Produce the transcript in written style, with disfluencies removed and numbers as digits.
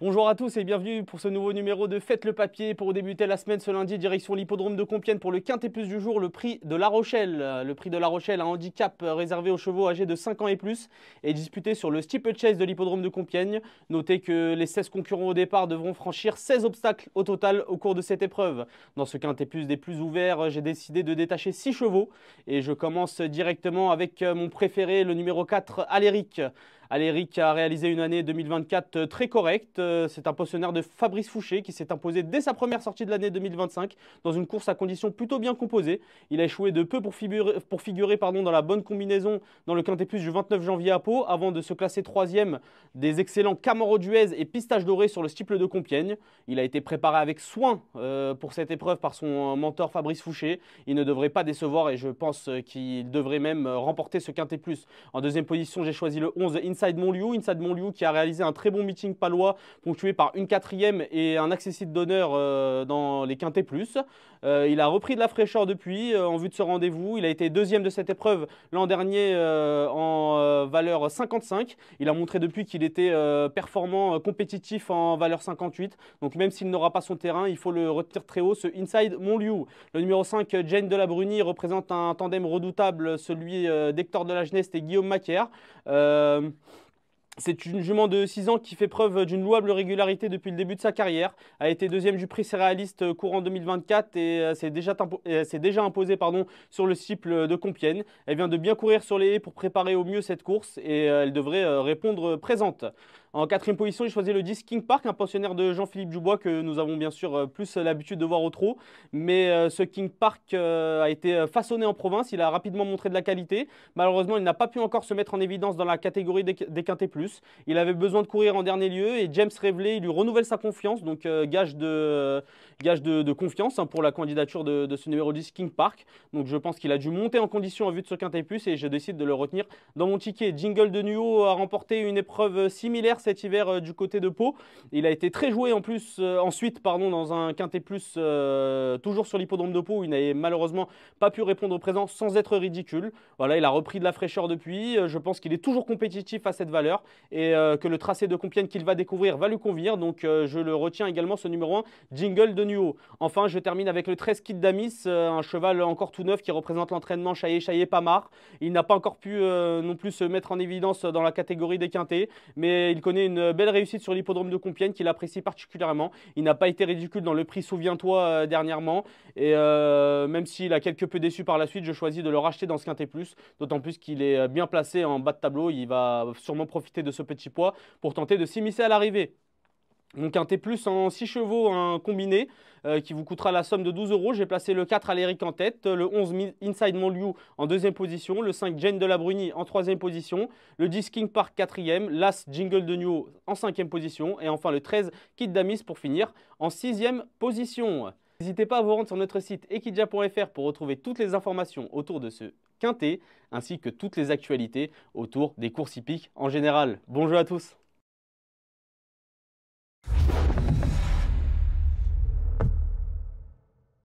Bonjour à tous et bienvenue pour ce nouveau numéro de Faites le papier. Pour débuter la semaine ce lundi, direction l'hippodrome de Compiègne pour le quintet plus du jour, le prix de La Rochelle. Le prix de La Rochelle, un handicap réservé aux chevaux âgés de 5 ans et plus, est disputé sur le steeplechase de l'hippodrome de Compiègne. Notez que les 16 concurrents au départ devront franchir 16 obstacles au total au cours de cette épreuve. Dans ce quintet plus des plus ouverts, j'ai décidé de détacher 6 chevaux et je commence directement avec mon préféré, le numéro 4, Aléric. Aléric a réalisé une année 2024 très correcte. C'est un pensionnaire de Fabrice Fouché qui s'est imposé dès sa première sortie de l'année 2025 dans une course à conditions plutôt bien composées. Il a échoué de peu pour figurer dans la bonne combinaison dans le Quintet Plus du 29 janvier à Pau avant de se classer troisième des excellents Camaro Duez et Pistache Doré sur le steeple de Compiègne. Il a été préparé avec soin pour cette épreuve par son mentor Fabrice Fouché. Il ne devrait pas décevoir et je pense qu'il devrait même remporter ce Quintet Plus. En deuxième position, j'ai choisi le 11 Inside Montlieu qui a réalisé un très bon meeting palois ponctué par une quatrième et un accessible d'honneur dans les Quintets Plus. Il a repris de la fraîcheur depuis en vue de ce rendez-vous. Il a été deuxième de cette épreuve l'an dernier en valeur 55. Il a montré depuis qu'il était performant, compétitif en valeur 58. Donc même s'il n'aura pas son terrain, il faut le retenir très haut, ce Inside Montlieu. Le numéro 5, Jane de la Bruni, représente un tandem redoutable, celui d'Hector de la Geneste et Guillaume Macaire. C'est une jument de 6 ans qui fait preuve d'une louable régularité depuis le début de sa carrière, a été deuxième du prix céréaliste courant 2024 et s'est déjà imposée sur le steeple de Compiègne. Elle vient de bien courir sur les haies pour préparer au mieux cette course et elle devrait répondre présente. En quatrième position, j'ai choisi le 10 King Park, un pensionnaire de Jean-Philippe Dubois que nous avons bien sûr plus l'habitude de voir au trot. Mais ce King Park a été façonné en province, il a rapidement montré de la qualité. Malheureusement, il n'a pas pu encore se mettre en évidence dans la catégorie des Quintés Plus. Il avait besoin de courir en dernier lieu et James Reveley lui renouvelle sa confiance, donc gage de confiance pour la candidature de ce numéro 10 King Park. Donc je pense qu'il a dû monter en condition en vue de ce Quintet Plus et je décide de le retenir dans mon ticket. Jingle de Nuo a remporté une épreuve similaire cet hiver du côté de Pau. Il a été très joué en plus ensuite dans un Quintet Plus toujours sur l'hippodrome de Pau où il n'avait malheureusement pas pu répondre au présent sans être ridicule. Voilà, il a repris de la fraîcheur depuis. Je pense qu'il est toujours compétitif à cette valeur et que le tracé de Compiègne qu'il va découvrir va lui convenir. Donc je le retiens également, ce numéro 1, Jingle de Nuo. Enfin, je termine avec le 13 Kid Damis, un cheval encore tout neuf qui représente l'entraînement Chaillé-Pamar. Il n'a pas encore pu non plus se mettre en évidence dans la catégorie des quintés, mais il connaît une belle réussite sur l'hippodrome de Compiègne qu'il apprécie particulièrement. Il n'a pas été ridicule dans le prix Souviens-toi dernièrement et même s'il a quelque peu déçu par la suite, je choisis de le racheter dans ce Quintet Plus, d'autant plus qu'il est bien placé en bas de tableau. Il va sûrement profiter de ce petit poids pour tenter de s'immiscer à l'arrivée. Donc un T plus en 6 chevaux, un combiné qui vous coûtera la somme de 12 euros. J'ai placé le 4 Aléric en tête, le 11 Inside Montlieu en deuxième position, le 5 Jane de la Bruni en troisième position, le 10 King Park quatrième, l'As Jingle de Nuo en cinquième position et enfin le 13 Kid Damis pour finir en sixième position. N'hésitez pas à vous rendre sur notre site equidia.fr pour retrouver toutes les informations autour de ce quintet ainsi que toutes les actualités autour des courses hippiques en général. Bon jeu à tous!